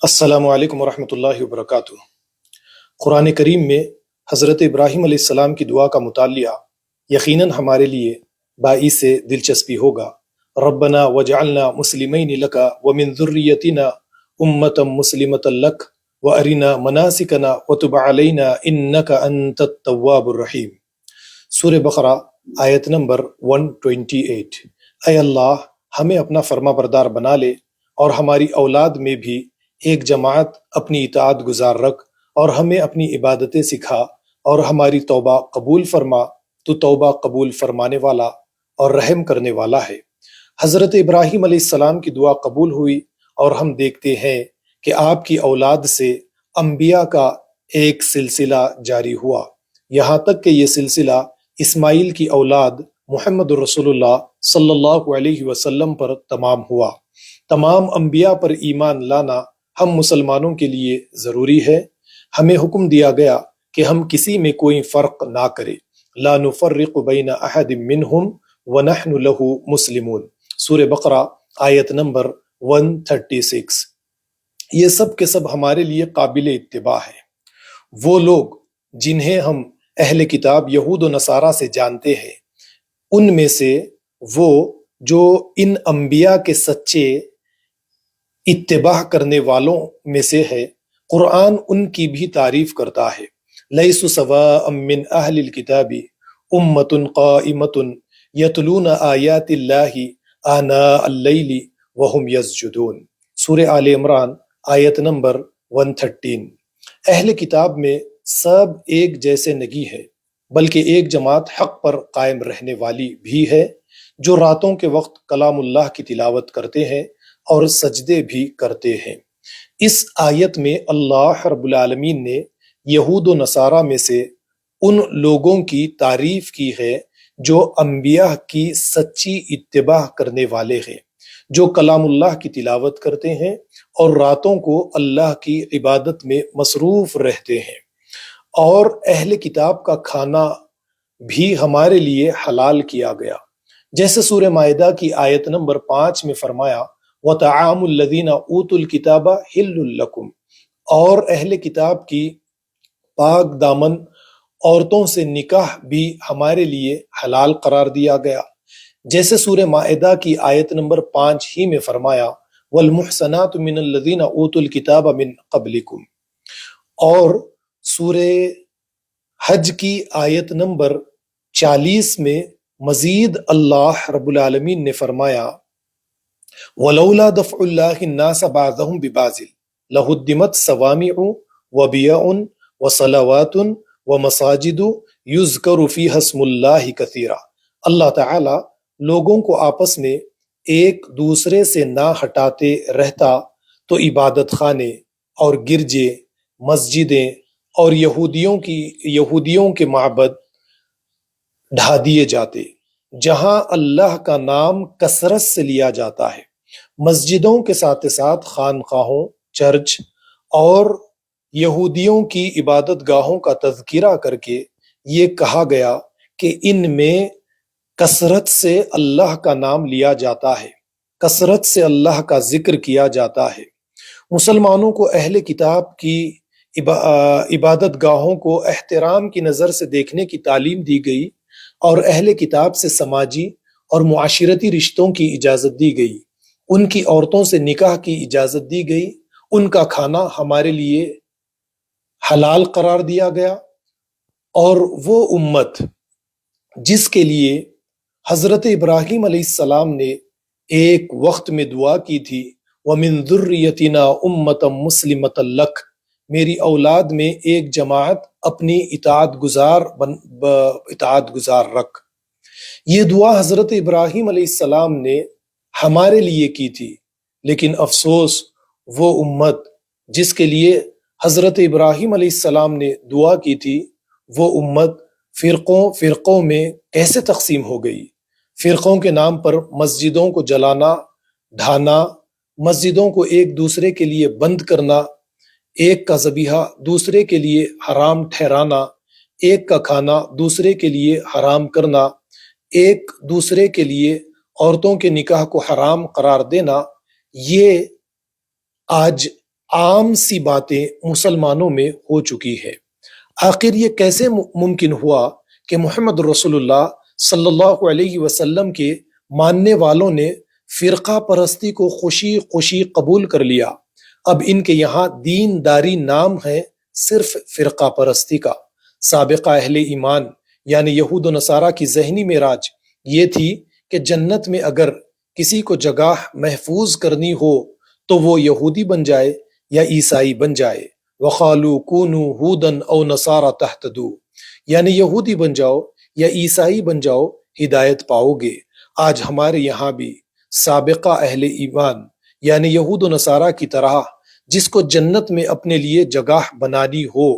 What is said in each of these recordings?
السلام علیکم ورحمۃ اللہ وبرکاتہ۔ قرآن کریم میں حضرت ابراہیم علیہ السلام کی دعا کا مطالعہ یقیناً ہمارے لیے باعث دلچسپی ہوگا۔ ربنا وجعلنا مسلمین لک ومن ذریتنا امۃ مسلمۃ لک وارنا مناسکنا وتب علینا انک انت التواب الرحیم۔ سورہ بقرہ آیت نمبر 128۔ اے اللہ، ہمیں اپنا فرما بردار بنا لے اور ہماری اولاد میں بھی ایک جماعت اپنی اطاعت گزار رکھ، اور ہمیں اپنی عبادتیں سکھا اور ہماری توبہ قبول فرما۔ تو توبہ قبول فرمانے والا اور رحم کرنے والا ہے۔ حضرت ابراہیم علیہ السلام کی دعا قبول ہوئی، اور ہم دیکھتے ہیں کہ آپ کی اولاد سے انبیاء کا ایک سلسلہ جاری ہوا، یہاں تک کہ یہ سلسلہ اسماعیل کی اولاد محمد رسول اللہ صلی اللہ علیہ وسلم پر تمام ہوا۔ تمام انبیاء پر ایمان لانا ہم مسلمانوں کے لیے ضروری ہے۔ ہمیں حکم دیا گیا کہ ہم کسی میں کوئی فرق نہ کریں۔ لا نفرق بین احد منہم ونحن لہ مسلمون۔ سورہ بقرہ آیت نمبر 136۔ یہ سب کے سب ہمارے لیے قابل اتباع ہے۔ وہ لوگ جنہیں ہم اہل کتاب یہود و نصارہ سے جانتے ہیں، ان میں سے وہ جو ان انبیاء کے سچے اتباع کرنے والوں میں سے ہے، قرآن ان کی بھی تعریف کرتا ہے۔ لیسوا سواء من اہل الکتاب امۃ قائمۃ یتلون آیات اللہ آناء اللیل وہم یسجدون۔ سورہ آل عمران آیت نمبر 113۔ اہل کتاب میں سب ایک جیسے نہیں ہے، بلکہ ایک جماعت حق پر قائم رہنے والی بھی ہے، جو راتوں کے وقت کلام اللہ کی تلاوت کرتے ہیں اور سجدے بھی کرتے ہیں۔ اس آیت میں اللہ رب العالمین نے یہود و نصارہ میں سے ان لوگوں کی تعریف کی ہے جو انبیاء کی سچی اتباع کرنے والے ہیں، جو کلام اللہ کی تلاوت کرتے ہیں اور راتوں کو اللہ کی عبادت میں مصروف رہتے ہیں۔ اور اہل کتاب کا کھانا بھی ہمارے لیے حلال کیا گیا، جیسے سورہ مائدہ کی آیت نمبر 5 میں فرمایا وَطَعَامُ الَّذِينَ أُوتُوا الْكِتَابَ حِلٌّ لَكُمْ۔ اور اہل کتاب کی پاک دامن عورتوں سے نکاح بھی ہمارے لیے حلال قرار دیا گیا، جیسے سورہ مائدہ کی آیت نمبر 5 ہی میں فرمایا وَالْمُحْصَنَاتُ مِنَ الَّذِينَ أُوتُوا الْكِتَابَ مِنْ قَبْلِكُمْ۔ اور سورہ حج کی آیت نمبر 40 میں مزید اللہ رب العالمین نے فرمایا وَلَوْلَا دَفْعُ اللَّهِ النَّاسَ بَعْضَهُمْ بِبَعْضٍ لَهُدِّمَتْ صَوَامِعُ وَبِيَعٌ وَصَلَوَاتٌ وَمَسَاجِدُ يُذْكَرُ فِيهَا اسْمُ اللَّهِ كَثِيرًا۔ اللہ تعالی لوگوں کو آپس میں ایک دوسرے سے نہ ہٹاتے رہتا تو عبادت خانے اور گرجے، مسجدیں اور یہودیوں کے معبد ڈھا دیے جاتے، جہاں اللہ کا نام کثرت سے لیا جاتا ہے۔ مسجدوں کے ساتھ ساتھ خانقاہوں، چرچ اور یہودیوں کی عبادت گاہوں کا تذکرہ کر کے یہ کہا گیا کہ ان میں کثرت سے اللہ کا نام لیا جاتا ہے، کثرت سے اللہ کا ذکر کیا جاتا ہے۔ مسلمانوں کو اہل کتاب کی عبادت گاہوں کو احترام کی نظر سے دیکھنے کی تعلیم دی گئی، اور اہل کتاب سے سماجی اور معاشرتی رشتوں کی اجازت دی گئی، ان کی عورتوں سے نکاح کی اجازت دی گئی، ان کا کھانا ہمارے لیے حلال قرار دیا گیا۔ اور وہ امت جس کے لیے حضرت ابراہیم علیہ السلام نے ایک وقت میں دعا کی تھی وَمِن ذُرِّيَّتِنَا أُمَّةً مُسْلِمَةً لَكَ، میری اولاد میں ایک جماعت اپنی اطاعت گزار رکھ، یہ دعا حضرت ابراہیم علیہ السلام نے ہمارے لیے کی تھی۔ لیکن افسوس، وہ امت جس کے لیے حضرت ابراہیم علیہ السلام نے دعا کی تھی، وہ امت فرقوں میں کیسے تقسیم ہو گئی۔ فرقوں کے نام پر مسجدوں کو جلانا، ڈھانا، مسجدوں کو ایک دوسرے کے لیے بند کرنا، ایک کا ذبیحہ دوسرے کے لیے حرام ٹھہرانا، ایک کا کھانا دوسرے کے لیے حرام کرنا، ایک دوسرے کے لیے عورتوں کے نکاح کو حرام قرار دینا، یہ آج عام سی باتیں مسلمانوں میں ہو چکی ہے۔ آخر یہ کیسے ممکن ہوا کہ محمد رسول اللہ صلی اللہ علیہ وسلم کے ماننے والوں نے فرقہ پرستی کو خوشی خوشی قبول کر لیا؟ اب ان کے یہاں دین داری نام ہے صرف فرقہ پرستی کا۔ سابقہ اہل ایمان یعنی یہود و نصارہ کی ذہنی معراج یہ تھی کہ جنت میں اگر کسی کو جگہ محفوظ کرنی ہو تو وہ یہودی بن جائے یا عیسائی بن جائے۔ وَقَالُوا كُونُوا هُودًا أَوْ نَصَارَىٰ تَهْتَدُوا، یعنی یہودی بن جاؤ یا عیسائی بن جاؤ، ہدایت پاؤ گے۔ آج ہمارے یہاں بھی سابقہ اہل ایمان یعنی یہود و نصارہ کی طرح جس کو جنت میں اپنے لیے جگہ بنانی ہو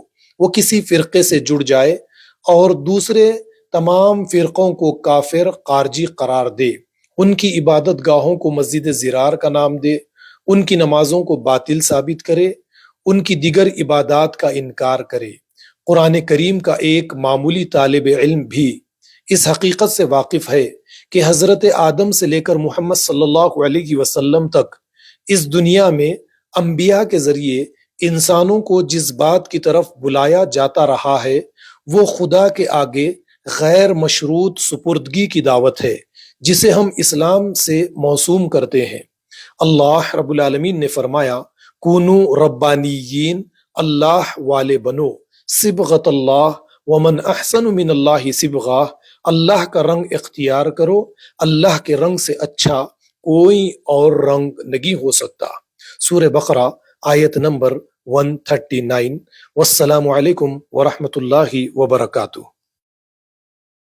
وہ کسی فرقے سے جڑ جائے اور دوسرے تمام فرقوں کو کافر خارجی قرار دے، ان کی عبادت گاہوں کو مسجد زرار کا نام دے، ان کی نمازوں کو باطل ثابت کرے، ان کی دیگر عبادات کا انکار کرے۔ قرآن کریم کا ایک معمولی طالب علم بھی اس حقیقت سے واقف ہے کہ حضرت آدم سے لے کر محمد صلی اللہ علیہ وسلم تک اس دنیا میں انبیاء کے ذریعے انسانوں کو جس بات کی طرف بلایا جاتا رہا ہے وہ خدا کے آگے غیر مشروط سپردگی کی دعوت ہے جسے ہم اسلام سے موسوم کرتے ہیں۔ اللہ رب العالمین نے فرمایا کونو ربانیین، اللہ والے بنو، صبغت اللہ ومن احسن من اللہ صبغہ، اللہ کا رنگ اختیار کرو، اللہ کے رنگ سے اچھا کوئی اور رنگ نہیں ہو سکتا۔ سورہ بقرہ آیت نمبر 139۔ والسلام علیکم ورحمۃ اللہ وبرکاتہ۔